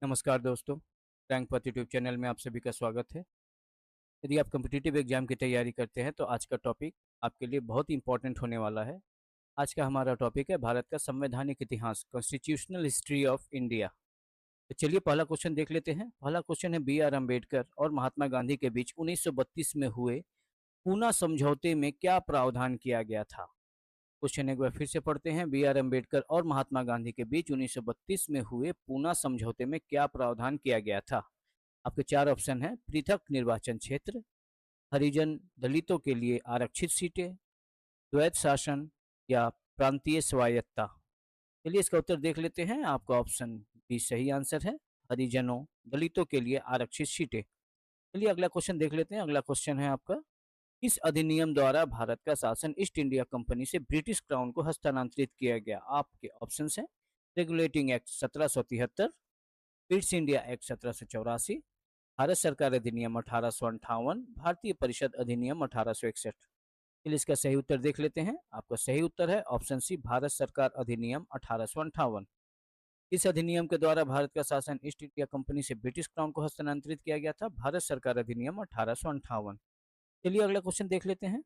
नमस्कार दोस्तों, रैंक पथ यूट्यूब चैनल में आप सभी का स्वागत है। यदि आप कॉम्पिटिटिव एग्जाम की तैयारी करते हैं तो आज का टॉपिक आपके लिए बहुत ही इंपॉर्टेंट होने वाला है। आज का हमारा टॉपिक है भारत का संवैधानिक इतिहास, कॉन्स्टिट्यूशनल हिस्ट्री ऑफ इंडिया। तो चलिए पहला क्वेश्चन देख लेते हैं। पहला क्वेश्चन है, बी आर अम्बेडकर और महात्मा गांधी के बीच 1932 में हुए पूना समझौते में क्या प्रावधान किया गया था? क्वेश्चन एक बार फिर से पढ़ते हैं। बी आर अम्बेडकर और महात्मा गांधी के बीच 1932 में हुए पूना समझौते में क्या प्रावधान किया गया था? आपके चार ऑप्शन हैं। पृथक निर्वाचन क्षेत्र, हरिजन दलितों के लिए आरक्षित सीटें, द्वैत शासन या प्रांतीय स्वायत्ता। चलिए इसका उत्तर देख लेते हैं। आपका ऑप्शन बी सही आंसर है, हरिजनों दलितों के लिए आरक्षित सीटें। चलिए अगला क्वेश्चन देख लेते हैं। अगला क्वेश्चन है आपका, किस अधिनियम द्वारा भारत का शासन ईस्ट इंडिया कंपनी से ब्रिटिश क्राउन को हस्तांतरित किया गया? आपके ऑप्शंस हैं। Regulating act 1773, east India act 1784, Bharat सरकार अधिनियम 1858, भारतीय परिषद अधिनियम 1861। चलिए इसका सही उत्तर देख लेते हैं। आपका सही उत्तर है ऑप्शन सी, भारत सरकार अधिनियम 1858। इस अधिनियम के द्वारा भारत का शासन ईस्ट इंडिया कंपनी से ब्रिटिश क्राउन को हस्तांतरित किया गया था, भारत सरकार अधिनियम 1858। चलिए अगला क्वेश्चन देख लेते हैं।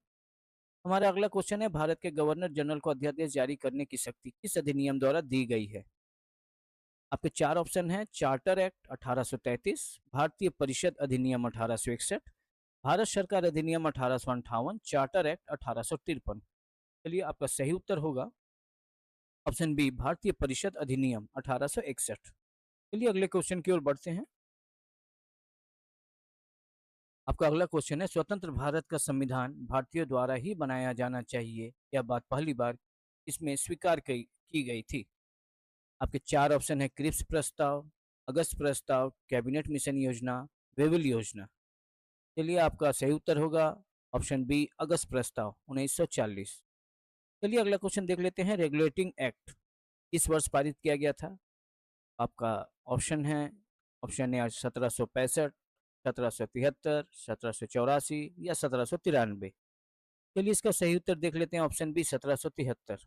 हमारा अगला क्वेश्चन है, भारत के गवर्नर जनरल को अध्यादेश जारी करने की शक्ति किस अधिनियम द्वारा दी गई है? आपके चार ऑप्शन हैं। चार्टर एक्ट 1833, भारतीय परिषद अधिनियम 1861, भारत सरकार अधिनियम 1858, चार्टर एक्ट 1853। चलिए आपका सही उत्तर होगा ऑप्शन बी, भारतीय परिषद अधिनियम 1861। चलिए अगले क्वेश्चन की ओर बढ़ते हैं। आपका अगला क्वेश्चन है, स्वतंत्र भारत का संविधान भारतीयों द्वारा ही बनाया जाना चाहिए, यह बात पहली बार इसमें स्वीकार की गई थी? आपके चार ऑप्शन है। क्रिप्स प्रस्ताव, अगस्त प्रस्ताव, कैबिनेट मिशन योजना, वेविल योजना। चलिए आपका सही उत्तर होगा ऑप्शन बी, अगस्त प्रस्ताव 1940। चलिए अगला क्वेश्चन देख लेते हैं। रेगुलेटिंग एक्ट किस वर्ष पारित किया गया था? आपका ऑप्शन है। ऑप्शन ए 1765, 1773, 1784 या 1793। चलिए इसका सही उत्तर देख लेते हैं। Option B 1773।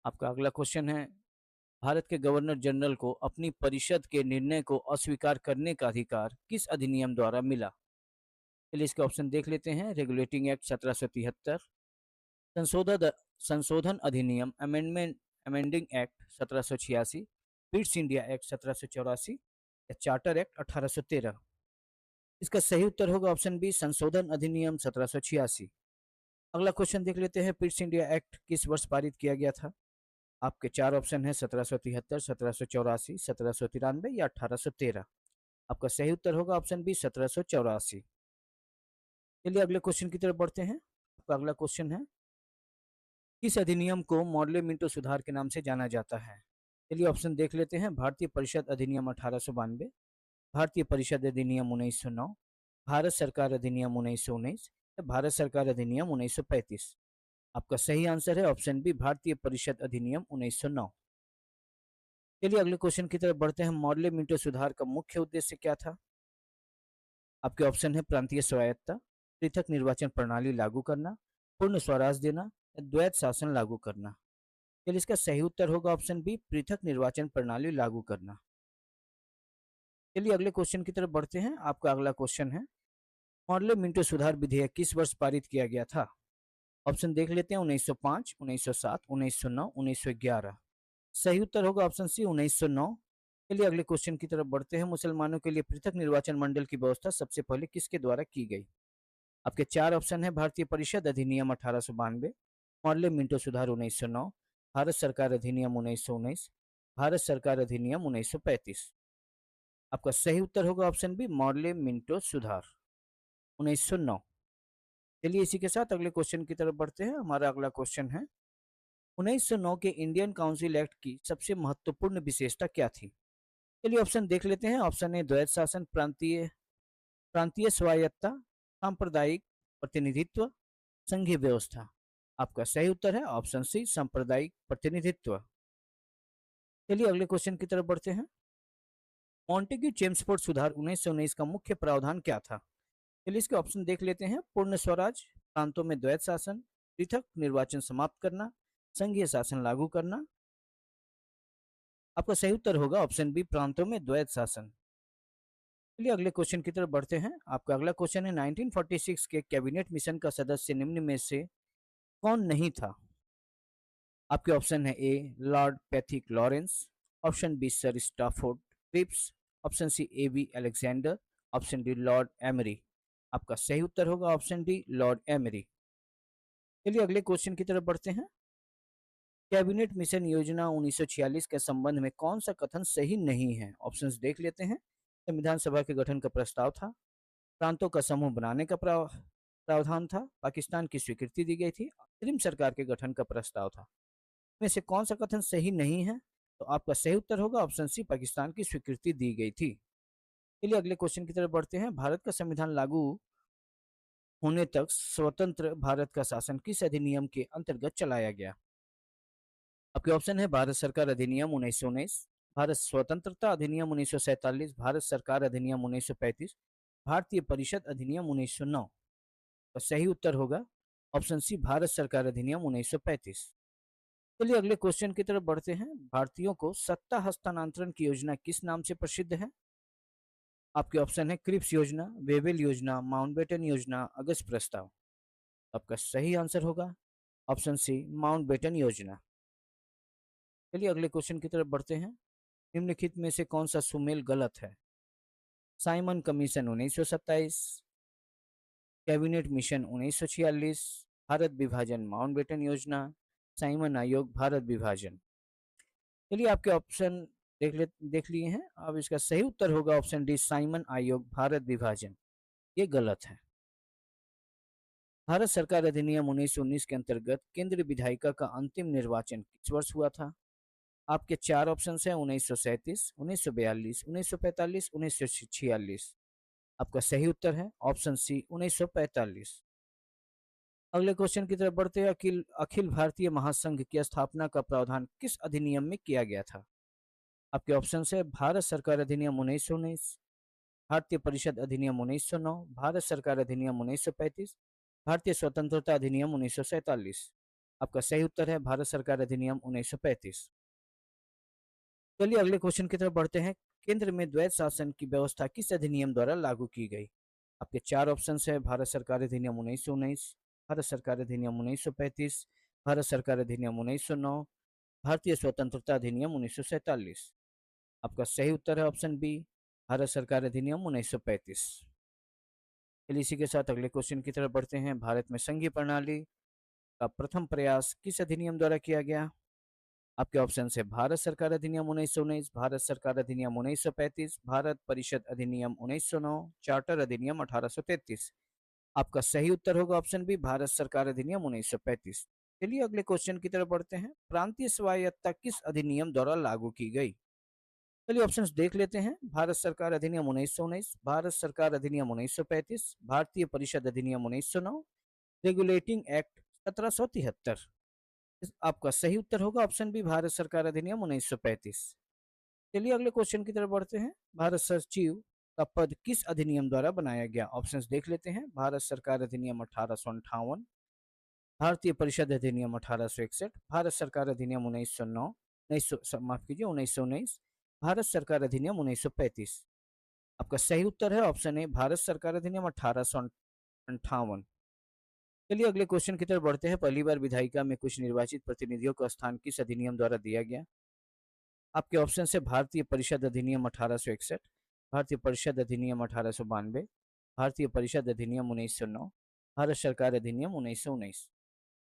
आपका अगला क्वेश्चन है, भारत के गवर्नर जनरल को अपनी परिषद के निर्णय को अस्वीकार करने का अधिकार किस अधिनियम द्वारा मिला? चलिए इसके ऑप्शन देख लेते हैं। रेगुलेटिंग एक्ट 1773, संशोधन संशोधन अधिनियम amendment amending act 1786, Pitt's India act 1784 या चार्टर एक्ट 1813। इसका सही उत्तर होगा ऑप्शन बी, संशोधन अधिनियम 1786। अगला क्वेश्चन देख लेते हैं। पिट्स इंडिया एक्ट किस वर्ष पारित किया गया था? आपके चार ऑप्शन है। 1773, 1784, 1793 या 1813। आपका सही उत्तर होगा ऑप्शन बी, 1784। चलिए अगले क्वेश्चन की तरफ बढ़ते हैं। आपका अगला क्वेश्चन है, किस अधिनियम को मॉडले मिंटो सुधार के नाम से जाना जाता है? चलिए ऑप्शन देख लेते हैं। भारतीय परिषद अधिनियम 1892, भारतीय परिषद अधिनियम 1909, भारत सरकार अधिनियम 1919 या भारत सरकार अधिनियम 1935। आपका सही आंसर है ऑप्शन बी, भारतीय परिषद अधिनियम 1909। चलिए अगले क्वेश्चन की तरफ बढ़ते हैं। मॉडले मिंटो सुधार का मुख्य उद्देश्य क्या था? आपके ऑप्शन है। प्रांतीय स्वायत्ता, पृथक निर्वाचन प्रणाली लागू करना, पूर्ण स्वराज देना या द्वैत शासन लागू करना। चलिए इसका सही उत्तर होगा ऑप्शन बी, पृथक निर्वाचन प्रणाली लागू करना। चलिए अगले क्वेश्चन की तरफ बढ़ते हैं। आपका अगला क्वेश्चन है, मॉडले मिंटो सुधार विधेयक किस वर्ष पारित किया गया था? ऑप्शन देख लेते हैं। 1905, 1907, 1909, 1911। सही उत्तर होगा ऑप्शन सी, 1909। चलिए अगले क्वेश्चन की तरफ बढ़ते हैं। मुसलमानों के लिए पृथक निर्वाचन मंडल की व्यवस्था सबसे पहले किसके द्वारा की गई? आपके चार ऑप्शन है। भारतीय परिषद अधिनियम 1892, मॉडले मिंटो सुधार 1909, भारत सरकार अधिनियम 1919, भारत सरकार अधिनियम 1935। आपका सही उत्तर होगा ऑप्शन बी, मॉडले मिंटो सुधार 1909। चलिए इसी के साथ अगले क्वेश्चन की तरफ बढ़ते हैं। हमारा अगला क्वेश्चन है, 1909 के इंडियन काउंसिल एक्ट की सबसे महत्वपूर्ण विशेषता क्या थी? चलिए ऑप्शन देख लेते हैं। ऑप्शन ए द्वैत शासन, प्रांतीय प्रांतीय स्वायत्ता, सांप्रदायिक प्रतिनिधित्व, संघीय व्यवस्था। आपका सही उत्तर है ऑप्शन सी, सांप्रदायिक प्रतिनिधित्व। चलिए अगले क्वेश्चन की तरफ बढ़ते हैं। मॉन्टेग्यू चेम्सफोर्ड सुधार 1919 का मुख्य प्रावधान क्या था? चलिए इसके ऑप्शन देख लेते हैं। पूर्ण स्वराज, प्रांतों में द्वैत शासन, पृथक निर्वाचन समाप्त करना, संघीय शासन लागू करना आपका सही उत्तर होगा ऑप्शन बी, प्रांतों में द्वैत शासन। चलिए अगले क्वेश्चन की तरफ बढ़ते हैं। आपका अगला क्वेश्चन है 1946 के कैबिनेट मिशन का सदस्य निम्न में से कौन नहीं था? आपके ऑप्शन है: A Lord Pethick Lawrence, option B sir Stafford Cripps, option C A B Alexander, option D Lord Amery. आपका सही उत्तर होगा ऑप्शन डी, लॉर्ड एमरी। चलिए अगले क्वेश्चन की तरफ बढ़ते हैं। कैबिनेट मिशन योजना 1946 के संबंध में कौन सा कथन सही नहीं है? ऑप्शंस देख लेते हैं। संविधान सभा के गठन का प्रस्ताव था, प्रांतों का समूह बनाने का प्रावधान था, पाकिस्तान की स्वीकृति दी गई थी, अंतरिम सरकार के गठन का प्रस्ताव था। में से कौन सा कथन सही नहीं है? तो आपका सही उत्तर होगा ऑप्शन सी, पाकिस्तान की स्वीकृति दी गई थी। चलिए अगले क्वेश्चन की तरफ बढ़ते हैं। भारत का संविधान लागू होने तक स्वतंत्र भारत का शासन किस अधिनियम के अंतर्गत चलाया गया? आपके ऑप्शन है: भारत सरकार अधिनियम 1919, भारत स्वतंत्रता अधिनियम 1947, भारत सरकार अधिनियम 1935, भारतीय परिषद अधिनियम 1909। तो सही उत्तर होगा ऑप्शन सी, भारत सरकार अधिनियम 1935। चलिए अगले क्वेश्चन की तरफ बढ़ते हैं। भारतीयों को सत्ता हस्तांतरण की योजना किस नाम से प्रसिद्ध है? आपके ऑप्शन है: क्रिप्स योजना, वेवेल योजना, माउंटबेटन योजना, अगस्त प्रस्ताव। आपका सही आंसर होगा ऑप्शन सी, माउंटबेटन योजना। चलिए अगले क्वेश्चन की तरफ बढ़ते हैं। निम्नलिखित में से कौन सा सुमेल गलत है? Simon commission 1927, cabinet mission 1946, Bharat विभाजन माउंटबेटन योजना, साइमन आयोग भारत विभाजन। चलिए आपके ऑप्शन देख लिए हैं। अब इसका सही उत्तर होगा ऑप्शन डी, साइमन आयोग भारत विभाजन। ये गलत है। भारत सरकार अधिनियम 1919 के अंतर्गत केंद्रीय विधायिका का अंतिम निर्वाचन किस वर्ष हुआ था? आपके चार ऑप्शन हैं: 1937, 1942, 1945, 1946। आपका सही उत्तर है ऑप्शन सी, 1945। अगले क्वेश्चन की तरफ बढ़ते हैं। अखिल अखिल भारतीय महासंघ की स्थापना का प्रावधान किस अधिनियम में किया गया था? आपके ऑप्शन है: भारत सरकार अधिनियम 1919, भारतीय परिषद अधिनियम 1909, भारत सरकार अधिनियम 1935, भारतीय स्वतंत्रता अधिनियम 1947। आपका सही उत्तर है भारत सरकार अधिनियम 1935। चलिए अगले क्वेश्चन की तरफ बढ़ते हैं। केंद्र में द्वैत शासन की व्यवस्था किस अधिनियम द्वारा लागू की गई? आपके चार ऑप्शन है: भारत सरकार अधिनियम 1919, भारत सरकार अधिनियम 1935, भारत सरकार अधिनियम 1909, भारतीय स्वतंत्रता अधिनियम 1947। आपका सही उत्तर है ऑप्शन बी, भारत सरकार अधिनियम 1935। चलिए इसी के साथ अगले क्वेश्चन की तरफ बढ़ते हैं। भारत में संघीय प्रणाली का प्रथम प्रयास किस अधिनियम द्वारा किया गया? आपके ऑप्शन है: भारत सरकार अधिनियम 1919, भारत सरकार अधिनियम 1935, भारत परिषद अधिनियम 1909, चार्टर अधिनियम 1833। आपका सही उत्तर होगा ऑप्शन बी, भारत सरकार अधिनियम 1935। चलिए अगले क्वेश्चन की तरफ बढ़ते हैं। प्रांतीय स्वायत्तता किस अधिनियम द्वारा लागू की गई? चलिए ऑप्शंस देख लेते हैं। भारत सरकार अधिनियम 1919, भारत सरकार अधिनियम 1935, भारतीय परिषद अधिनियम 1909, रेगुलेटिंग एक्ट 1773। आपका सही उत्तर होगा ऑप्शन बी, भारत सरकार अधिनियम 1935। चलिए अगले क्वेश्चन की तरफ बढ़ते हैं। भारत सचिव का पद किस अधिनियम द्वारा बनाया गया? ऑप्शंस देख लेते हैं। भारत सरकार अधिनियम 1858, भारतीय परिषद अधिनियम 1861, भारत सरकार अधिनियम 1909, 1900 माफ कीजिए 1919, भारत सरकार अधिनियम 1935। आपका सही उत्तर है ऑप्शन ए, भारत सरकार अधिनियम 1858। चलिए अगले क्वेश्चन की तरफ बढ़ते हैं। पहली बार विधायिका में कुछ निर्वाचित प्रतिनिधियों का स्थान किस अधिनियम द्वारा दिया गया? आपके ऑप्शन है: भारतीय परिषद अधिनियम 1861, भारतीय परिषद अधिनियम 1892, भारतीय परिषद अधिनियम 1909, भारत सरकार अधिनियम 1919।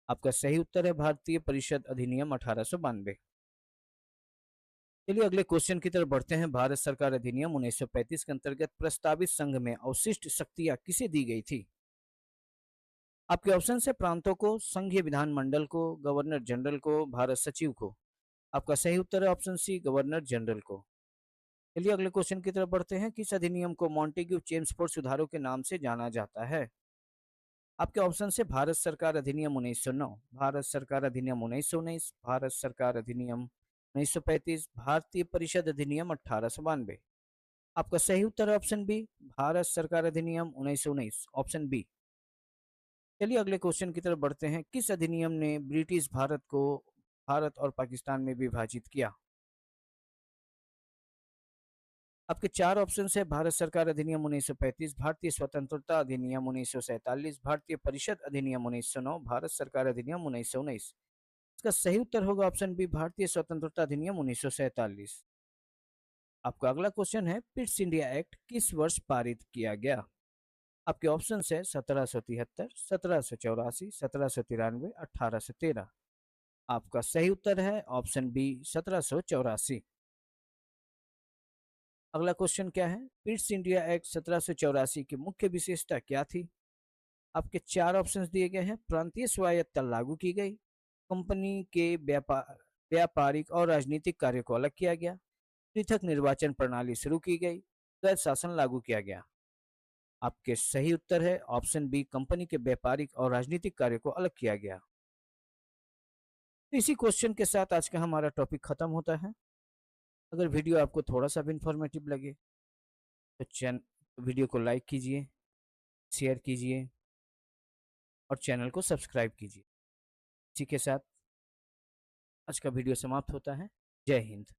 आपका सही उत्तर है भारतीय परिषद अधिनियम 1892। चलिए अगले क्वेश्चन की तरफ बढ़ते हैं। भारत सरकार अधिनियम 1935 के अंतर्गत प्रस्तावित संघ में अवशिष्ट शक्तियां किसे दी गई थी? आपके ऑप्शन है: प्रांतों को, संघीय विधानमंडल को, गवर्नर जनरल को, भारत सचिव को। आपका सही उत्तर है ऑप्शन सी, गवर्नर जनरल को। चलिए अगले क्वेश्चन की तरफ बढ़ते हैं। किस अधिनियम को मॉन्टेग्यू चेम्सफोर्ड सुधारों के नाम से जाना जाता है? आपके ऑप्शन से: भारत सरकार अधिनियम 1909, भारत सरकार अधिनियम 1919, भारत सरकार अधिनियम 1935, भारतीय परिषद अधिनियम 1892। आपका सही उत्तर है ऑप्शन बी, भारत सरकार अधिनियम 1919, ऑप्शन बी। चलिए अगले क्वेश्चन की तरफ बढ़ते हैं। किस अधिनियम ने ब्रिटिश भारत को भारत और पाकिस्तान में विभाजित किया? आपके चार ऑप्शन है: भारत सरकार अधिनियम 1935, भारतीय स्वतंत्रता अधिनियम 1947, भारतीय परिषद अधिनियम 1909, भारत सरकार अधिनियम 1919। इसका सही उत्तर होगा ऑप्शन बी, भारतीय स्वतंत्रता अधिनियम 1947। आपका अगला क्वेश्चन है: पिट्स इंडिया एक्ट किस वर्ष पारित किया गया? आपके ऑप्शन है 1773, 1784, 1793, 1813। आपका सही उत्तर है ऑप्शन बी, 1784। अगला क्वेश्चन क्या है? पिट्स इंडिया एक्ट 1784 की मुख्य विशेषता क्या थी? आपके चार ऑप्शंस दिए गए हैं: प्रांतीय स्वायत्तता लागू की गई, कंपनी के व्यापारिक और राजनीतिक कार्य को अलग किया गया, पृथक निर्वाचन प्रणाली शुरू की गई, गैर शासन लागू किया गया। आपके सही उत्तर है ऑप्शन बी, कंपनी के व्यापारिक और राजनीतिक कार्य को अलग किया गया। तो इसी क्वेश्चन के साथ आज का हमारा टॉपिक खत्म होता है। अगर वीडियो आपको थोड़ा सा भी इंफॉर्मेटिव लगे तो वीडियो को लाइक कीजिए, शेयर कीजिए और चैनल को सब्सक्राइब कीजिए। इसी के साथ आज का वीडियो समाप्त होता है। जय हिंद।